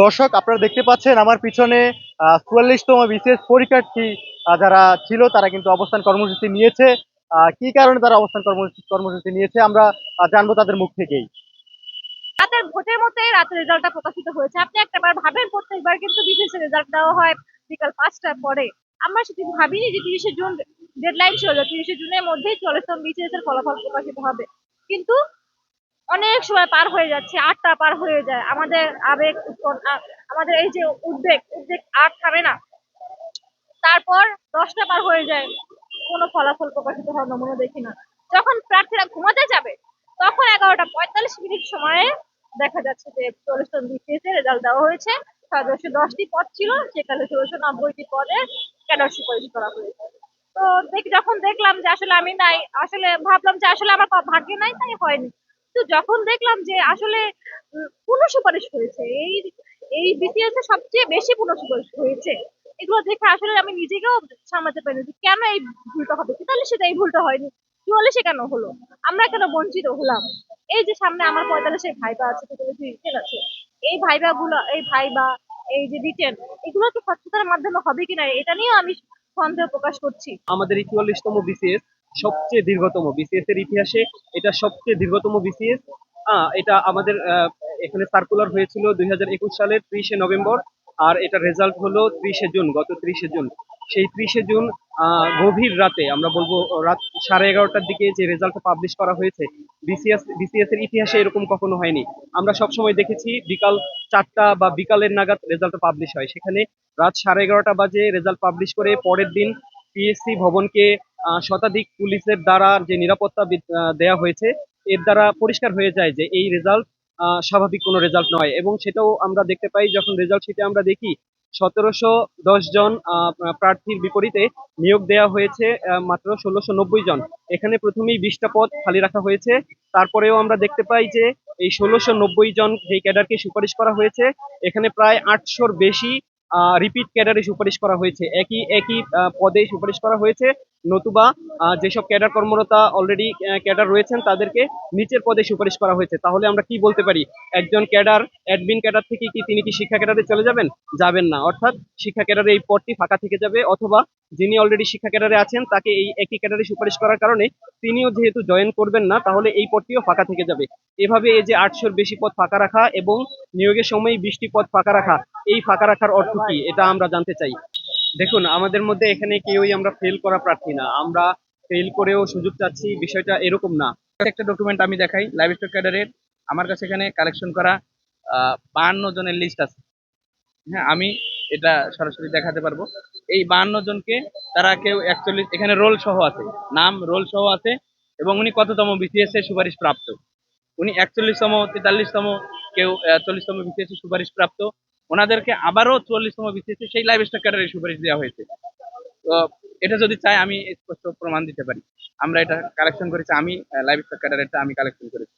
দর্শক, আপনারা দেখতে পাচ্ছেন আমার পিছনে ৪৪তম বিসিএস পরীক্ষার্থী যারা ছিল তারা কিন্তু অবস্থান কর্মসূচি নিয়েছে। কি কারণে তারা অবস্থান কর্মসূচি নিয়েছে আমরা জানবো তাদের মুখ থেকেই। রাতের ভোটের মধ্যেই রাতের রেজাল্টটা প্রকাশিত হয়েছে। আপনি একটাবার ভাবেন, প্রত্যেকবার কিন্তু বিসিএস এর রেজাল্ট দেওয়া হয় বিকাল ৫টার পরে। আমরা সেদিন ভাবিনি যে ৩০শে জুন ডেডলাইন ছিল, যে ৩০শে জুনের মধ্যেই ৪০তম বিসিএস এর ফলাফল প্রকাশিত হবে। কিন্তু অনেক সময় পার হয়ে যাচ্ছে, ৮টা পার হয়ে যায়। আমাদের আবেগ আমাদের এই যে উদ্বেগ আর থামে না। তারপর ১০টা পার হয়ে যায়, কোনো ফলাফল প্রকাশিত হয় নমুনা দেখি না। যখন প্রার্থীরা ঘুমাতে যাবে তখন ১১টা ৪৫ মিনিট সময়ে দেখা যাচ্ছে যে ৪০তম বিসিএস এর রেজাল্ট দেওয়া হয়েছে। ৬১০টি পদ ছিল, সেখানে ১৬৯০টি পদে ক্যাডার সুপারিশ করা হয়েছে। তো যখন দেখলাম যে আসলে আমি নাই, আসলে ভাবলাম যে আসলে আমার ভাগ্যে নাই, তাই হয়নি। তো যখন দেখলাম যে আসলে পুনঃসুপারিশ হয়েছে, এই বিসিএস এ সবচেয়ে বেশি পুনঃসুপারিশ হয়েছে, এগুলো দেখে আসলে আমি নিজেকেও সামলাতে পারিনি যে কেন এই ভুলটা হবে। ৪৩-এ এই ভুলটা হয়নি, ৪৪-এ কেন হলো, আমরা কেন বঞ্চিত হলাম। এই যে সামনে আমার ৪৫-এর ভাইবা আছে, ৪৫ রিটেন আছে, এই ভাইবা গুলো, এই ভাইবা, এই যে রিটেন, এগুলো কি স্বচ্ছতার মাধ্যমে হবে কিনা, এটা নিয়েও আমি সন্দেহ প্রকাশ করছি। আমাদের এই ৪৪তম বিসিএস সবচেয়ে দীর্ঘতম বিসিএস এর ইতিহাসে এটা সবচেয়ে দীর্ঘতম বিসিএস। এটা আমাদের এখানে সার্কুলার হয়েছিল ২০২১ সালের ৩০শে নভেম্বর, আর এটা রেজাল্ট হলো ৩০শে জুন, গত ৩০শে জুন। সেই ৩০শে জুন গভীর রাতে, আমরা বলবো রাত 11:30টার দিকে যে রেজাল্ট পাবলিশ করা হয়েছে, বিসিএস এর ইতিহাসে এরকম কখনো হয়নি। আমরা সবসময় দেখেছি বিকাল 4টা বা বিকালের নাগাদ রেজাল্ট পাবলিশ হয়, সেখানে রাত 11:30 বাজে রেজাল্ট পাবলিশ করে পরের দিন পিএসসি ভবনকে শতাধিক পুলিশের দ্বারা যে নিরাপত্তা দেয়া হয়েছে, এর দ্বারা পরিষ্কার হয়ে যায় যে এই রেজাল্ট স্বাভাবিক কোনো রেজাল্ট নয়। এবং সেটাও আমরা দেখতে পাই যখন রেজাল্ট শিটে আমরা দেখি ১৭১০ জন প্রার্থীর বিপরীতে নিয়োগ দেওয়া হয়েছে মাত্র ১৬৯০ জন। এখানে প্রথমেই ২০টা পদ খালি রাখা হয়েছে। তারপরেও আমরা দেখতে পাই যে এই ১৬৯০ জন যে ক্যাডারকে সুপারিশ করা হয়েছে, এখানে প্রায় ৮০০-র বেশি রিপিট ক্যাডারে সুপারিশ করা হয়েছে, একই একই পদে সুপারিশ করা হয়েছে। নতুবা যেসব ক্যাডার কর্মরতা অলরেডি ক্যাডার রয়েছেন তাদেরকে নিচের পদে সুপারিশ করা হয়েছে। তাহলে আমরা কি বলতে পারি, একজন ক্যাডার অ্যাডমিন ক্যাডার থেকে কি তিনি কি শিক্ষা ক্যাডারে চলে যাবেন? যাবেন না। অর্থাৎ শিক্ষা ক্যাডারে এই পদটি ফাঁকা থেকে যাবে, অথবা যিনি অলরেডি শিক্ষা ক্যাডারে আছেন তাকে এই একই ক্যাডারে সুপারিশ করার কারণে তিনিও যেহেতু জয়েন করবেন না, তাহলে এই পদটিও ফাঁকা থেকে যাবে। এভাবে এই যে ৮০০-র বেশি পদ ফাঁকা রাখা এবং নিয়োগের সময় ২০টি পদ ফাঁকা রাখা, এই ফাঁকা রাখার অর্থ কি এটা আমরা জানতে চাই। দেখুন, আমাদের মধ্যে এখানে কেউই আমরা ফেল করা প্রার্থী না, আমরা ফেল করেও সুযোগ চাচ্ছি, বিষয়টা এরকম না। একটা ডকুমেন্ট আমি দেখাই, লাইভ স্টক ক্যাডারের আমার কাছে এখানে কালেকশন করা ৫২ জনের লিস্ট আছে। হ্যাঁ, আমি এটা সরাসরি দেখাতে পারবো। এই ৫২ জনকে তারা কেউ ৪১, এখানে রোল সহ আছে, নাম রোল সহ আছে, এবং উনি কততম বিসিএস এর সুপারিশ প্রাপ্ত। উনি ৪১তম, ৪৩তম, কেউ ৪০তম বিসিএস এর সুপারিশ প্রাপ্ত। ওনাদেরকে আবারও ৪৪তম বিসিএস এর সেই লাইভ স্টক ক্যাডারের সুপারিশ দেওয়া হয়েছে। তো এটা যদি চাই আমি স্পষ্ট প্রমাণ দিতে পারি। আমরা এটা কালেকশন করেছি, আমি লাইভ স্টক ক্যাডারেরটা আমি কালেকশন করেছি।